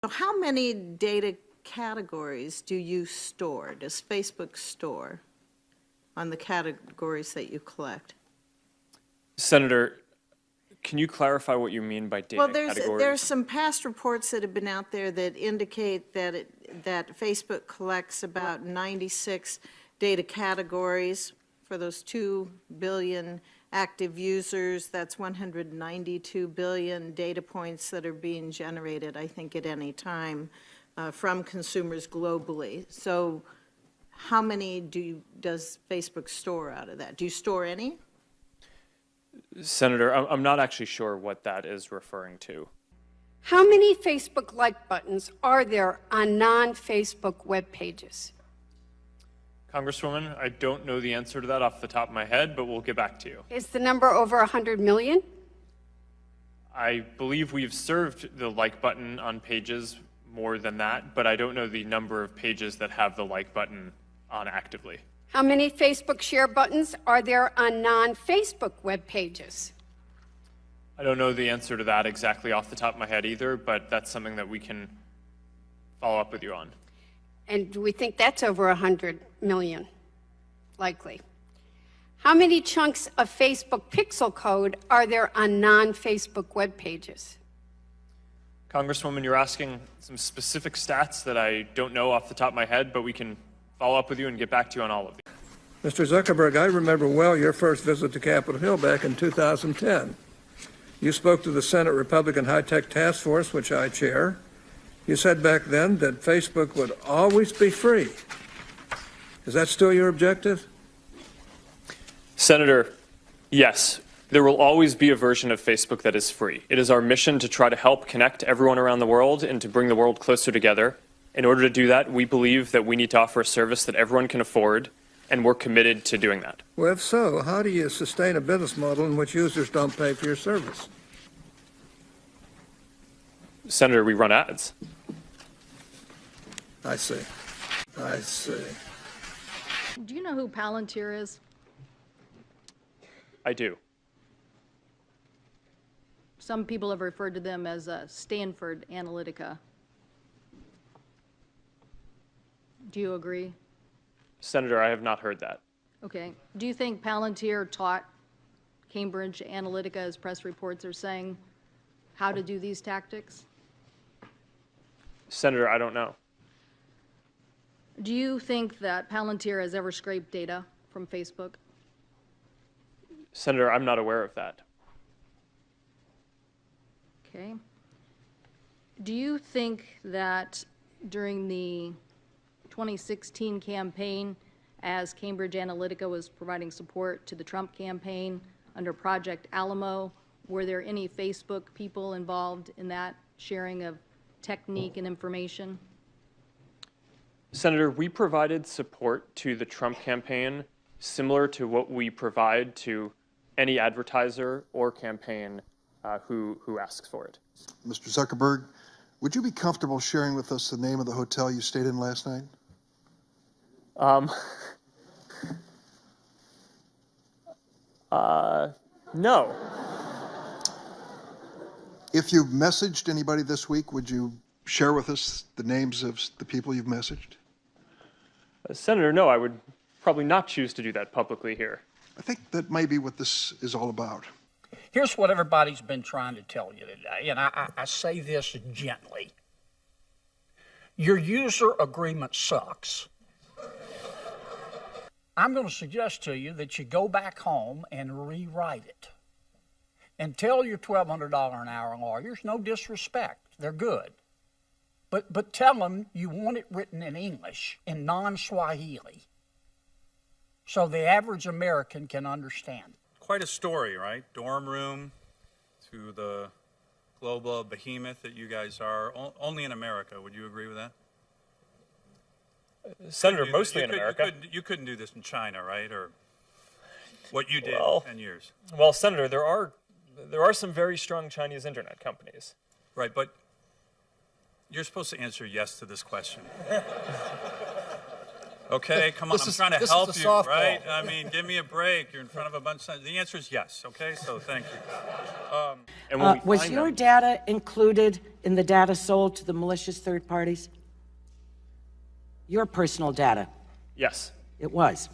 So how many data categories do you store, does Facebook store on the categories that you collect? Senator, can you clarify what you mean by data categories? Well, there's some past reports that have been out there that indicate that Facebook collects about 96 data categories for those 2 billion active users. That's 192 billion data points that are being generated, I think, at any time from consumers globally. So how many does Facebook store out of that? Do you store any? Senator, I'm not actually sure what that is referring to. How many Facebook like buttons are there on non-Facebook web pages? Congresswoman, I don't know the answer to that off the top of my head, but we'll get back to you. Is the number over 100 million? I believe we've served the like button on pages more than that, but I don't know the number of pages that have the like button on actively. How many Facebook share buttons are there on non-Facebook web pages? I don't know the answer to that exactly off the top of my head either, but that's something that we can follow up with you on. And do we think that's over 100 million? Likely. How many chunks of Facebook pixel code are there on non-Facebook web pages? Congresswoman, you're asking some specific stats that I don't know off the top of my head, but we can follow up with you and get back to you on all of these. Mr. Zuckerberg, I remember well your first visit to Capitol Hill back in 2010. You spoke to the Senate Republican High-Tech Task Force, which I chair. You said back then that Facebook would always be free. Is that still your objective? Senator, yes, there will always be a version of Facebook that is free. It is our mission to try to help connect everyone around the world and to bring the world closer together. In order to do that, we believe that we need to offer a service that everyone can afford, and we're committed to doing that. Well, if so, how do you sustain a business model in which users don't pay for your service? Senator, we run ads. I see. I see. Do you know who Palantir is? I do. Some people have referred to them as Stanford Analytica. Do you agree? Senator, I have not heard that. Okay. Do you think Palantir taught Cambridge Analytica, as press reports are saying, how to do these tactics? Senator, I don't know. Do you think that Palantir has ever scraped data from Facebook? Senator, I'm not aware of that. Okay. Do you think that during the 2016 campaign, as Cambridge Analytica was providing support to the Trump campaign under Project Alamo, were there any Facebook people involved in that sharing of technique and information? Senator, we provided support to the Trump campaign similar to what we provide to any advertiser or campaign who asks for it. Mr. Zuckerberg, would you be comfortable sharing with us the name of the hotel you stayed in last night? No. If you've messaged anybody this week, would you share with us the names of the people you've messaged? Senator, no, I would probably not choose to do that publicly here. I think that may be what this is all about. Here's what everybody's been trying to tell you today, and I say this gently. Your user agreement sucks. I'm going to suggest to you that you go back home and rewrite it. And tell your $1,200 an hour lawyers, no disrespect, they're good. But tell them you want it written in English, in non-Swahili, so the average American can understand. Quite a story, right? Dorm room to the global behemoth that you guys are, only in America. Would you agree with that? Senator, mostly in America. You couldn't do this in China, right? Or what you did in 10 years. Well, Senator, there are some very strong Chinese internet companies. Right, but you're supposed to answer yes to this question. Okay, come on, I'm trying to help you, right? I mean, give me a break. You're in front of a bunch of, the answer is yes, okay? So thank you. And when we Was find your them, data included in the data sold to the malicious third parties? Your personal data? yes. It was.